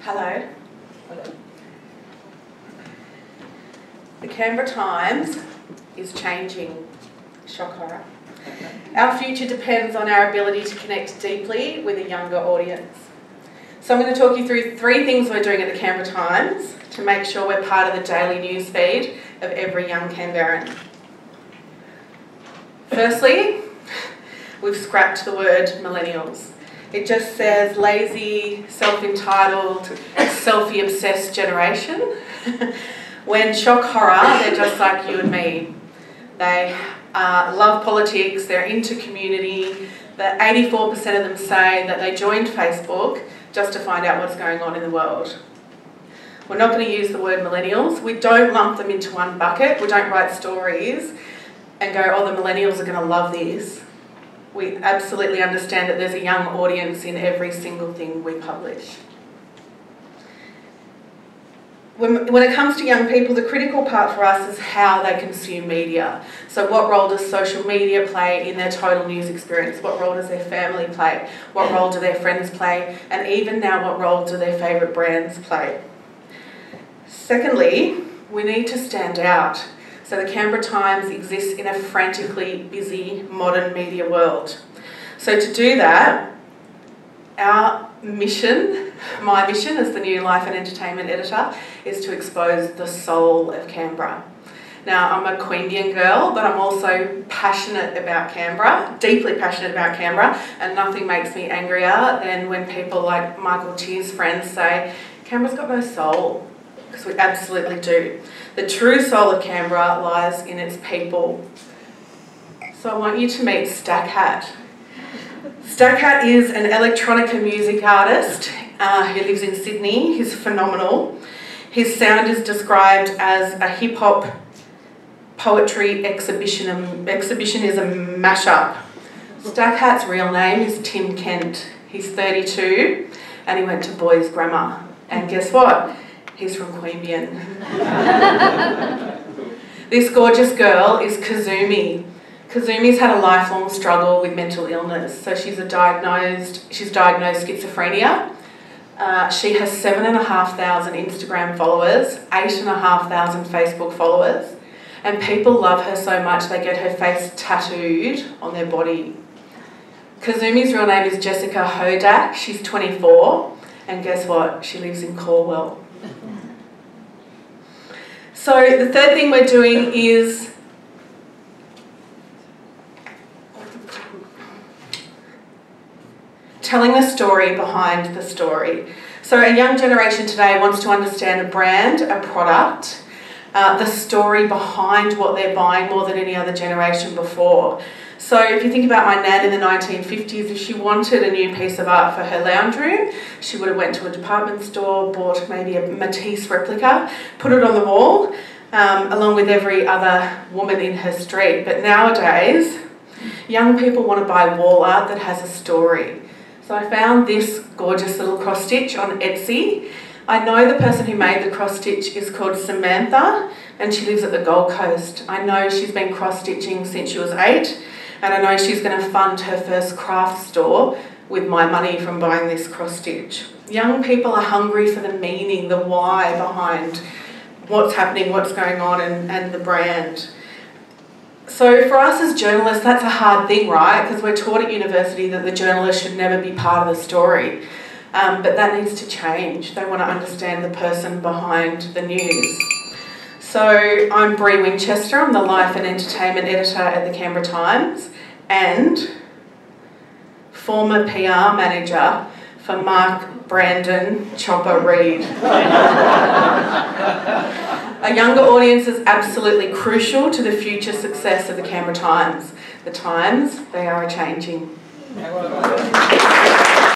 Hello. The Canberra Times is changing. Shock horror. Our future depends on our ability to connect deeply with a younger audience. So I'm going to talk you through 3 things we're doing at the Canberra Times to make sure we're part of the daily news feed of every young Canberran. Firstly, we've scrapped the word millennials. It just says lazy, self-entitled, selfie-obsessed generation. When shock horror, they're just like you and me. They love politics, they're into community. 84% of them say that they joined Facebook just to find out what's going on in the world. We're not going to use the word millennials. We don't lump them into one bucket. We don't write stories and go, oh, the millennials are going to love this. We absolutely understand that there's a young audience in every single thing we publish. When it comes to young people, the critical part for us is how they consume media. So what role does social media play in their total news experience? What role does their family play? What role do their friends play? And even now, what role do their favourite brands play? Secondly, we need to stand out. So the Canberra Times exists in a frantically busy modern media world. So to do that, our mission, my mission as the new Life and Entertainment Editor, is to expose the soul of Canberra. Now, I'm a Queanbeyan girl, but I'm also passionate about Canberra, deeply passionate about Canberra, and nothing makes me angrier than when people like Michael Tier's friends say, Canberra's got no soul, because we absolutely do. The true soul of Canberra lies in its people. So I want you to meet Stackhat. Stackhat is an electronica music artist who lives in Sydney. He's phenomenal. His sound is described as a hip-hop poetry exhibitionism mashup. Stackhat's real name is Tim Kent. He's 32 and he went to boys' grammar. And guess what? He's from Queanbeyan. This gorgeous girl is Kazumi. Kazumi's had a lifelong struggle with mental illness. So she's diagnosed schizophrenia. She has 7,500 Instagram followers, 8,500 Facebook followers. And people love her so much they get her face tattooed on their body. Kazumi's real name is Jessica Hodak. She's 24. And guess what? She lives in Corwell. So the third thing we're doing is telling the story behind the story. So a young generation today wants to understand a brand, a product, the story behind what they're buying more than any other generation before. So if you think about my nan in the 1950s, if she wanted a new piece of art for her lounge room, she would have went to a department store, bought maybe a Matisse replica, put it on the wall, along with every other woman in her street. But nowadays, young people want to buy wall art that has a story. So I found this gorgeous little cross stitch on Etsy. I know the person who made the cross stitch is called Samantha and she lives at the Gold Coast. I know she's been cross stitching since she was 8 and I know she's going to fund her first craft store with my money from buying this cross stitch. Young people are hungry for the meaning, the why behind what's happening, what's going on and the brand. So for us as journalists, that's a hard thing, right? Because we're taught at university that the journalist should never be part of the story. But that needs to change. They want to understand the person behind the news. So I'm Bree Winchester. I'm the Life and Entertainment Editor at the Canberra Times and former PR manager for Mark Brandon Chopper Reid. A younger audience is absolutely crucial to the future success of the Canberra Times. The times, they are a-changing.